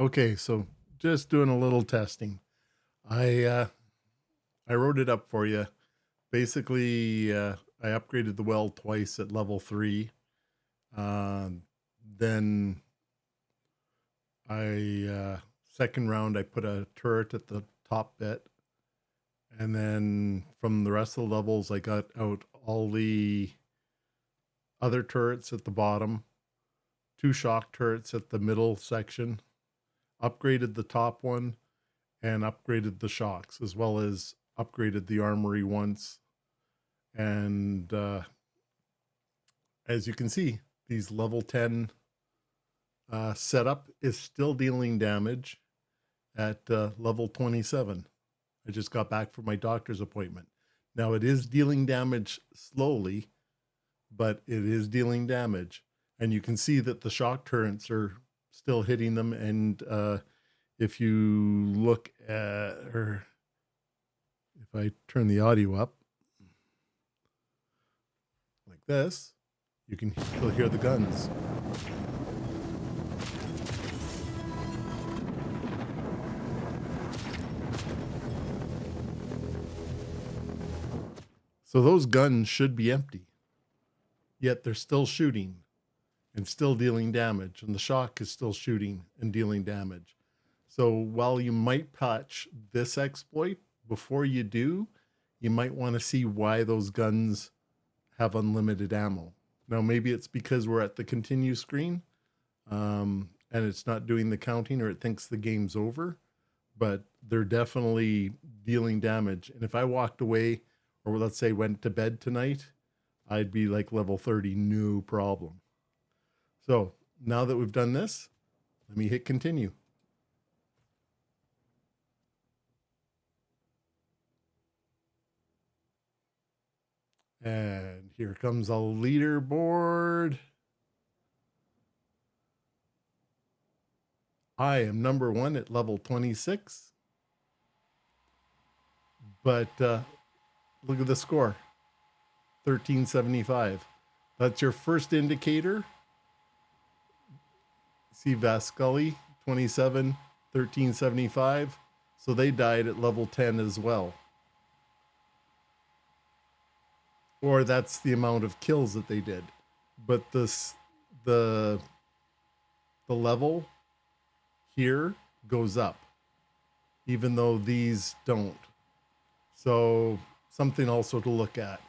Okay, so just doing a little testing. I uh, I wrote it up for you. Basically, I upgraded the well twice at level 3. Um, then I second round I put a turret at the top bit, and then from the rest of the levels I got out all the other turrets at the bottom, 2 shock turrets at the middle section, upgraded the top one, and upgraded the shocks, as well as upgraded the armory once. And as you can see, these level 10 setup is still dealing damage at level 27. I just got back from my doctor's appointment. Now it is dealing damage slowly, but it is dealing damage. And you can see that the shock turrets are still hitting them. And if you look at, or if I turn the audio up like this, you can still hear the guns. So those guns should be empty, yet they're still shooting and still dealing damage, and the shock is still shooting and dealing damage. So while you might patch this exploit, before you do, you might want to see why those guns have unlimited ammo. Now, maybe it's because we're at the continue screen, and it's not doing the counting, or it thinks the game's over, but they're definitely dealing damage. And if I walked away, or let's say went to bed tonight, I'd be like level 30, no problem. So now that we've done this, let me hit continue. And here comes a leaderboard. I am number 1 at level 26. But look at the score, 1375. That's your first indicator. See Vascully, 27, 1375. So they died at level 10 as well. Or that's the amount of kills that they did. But the level here goes up, even though these don't. So something also to look at,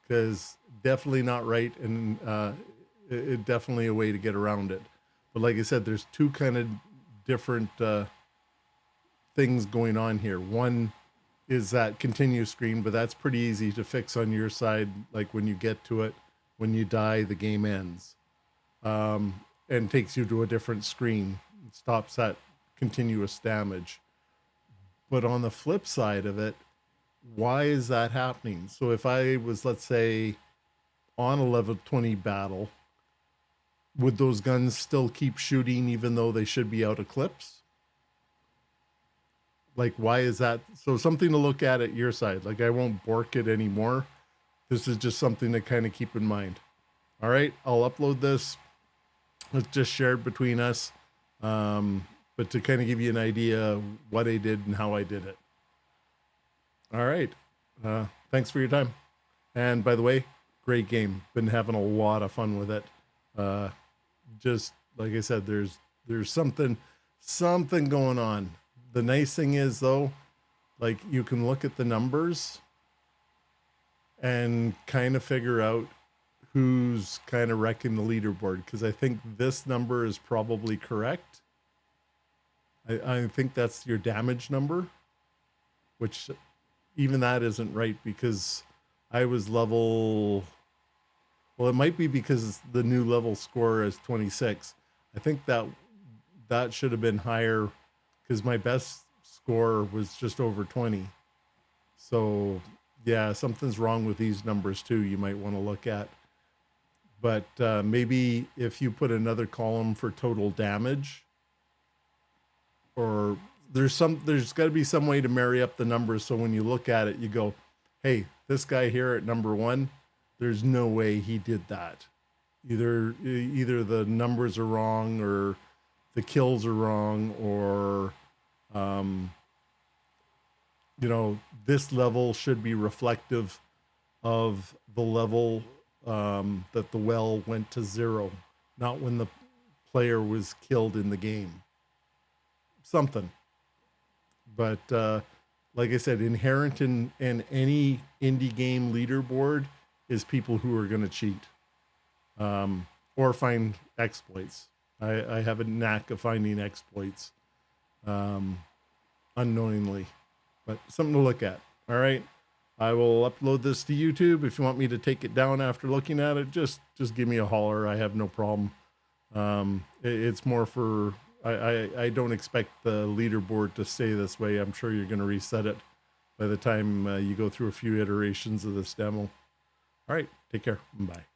because definitely not right, and it definitely a way to get around it. But like I said, there's two kind of different things going on here. One is that continue screen, but that's pretty easy to fix on your side. Like when you get to it, when you die, the game ends, and takes you to a different screen. It stops that continuous damage. But on the flip side of it, why is that happening? So if I was, let's say, on a level 20 battle, would those guns still keep shooting even though they should be out of clips? Like, why is that? So something to look at your side. Like, I won't bork it anymore. This is just something to kind of keep in mind. All right, I'll upload this. It's just shared between us. But to kind of give you an idea of what I did and how I did it. All right. Thanks for your time. And by the way, great game. Been having a lot of fun with it. Just like I said, there's something going on. The nice thing is though, like you can look at the numbers and kind of figure out who's kind of wrecking the leaderboard, because I think this number is probably correct. I think that's your damage number, which even that isn't right, because I was level, well, it might be because the new level score is 26. I think that should have been higher, because my best score was just over 20. So yeah, something's wrong with these numbers too. You might want to look at, but maybe if you put another column for total damage, or there's got to be some way to marry up the numbers. So when you look at it, you go, hey, this guy here at number 1, there's no way he did that. Either the numbers are wrong, or the kills are wrong, or you know, this level should be reflective of the level that the well went to 0, not when the player was killed in the game. Something. But like I said, inherent in any indie game leaderboard is people who are going to cheat or find exploits. I have a knack of finding exploits unknowingly, but something to look at. All right. I will upload this to YouTube. If you want me to take it down after looking at it, just give me a holler. I have no problem. It's more for, I don't expect the leaderboard to stay this way. I'm sure you're going to reset it by the time you go through a few iterations of this demo. All right. Take care. Bye.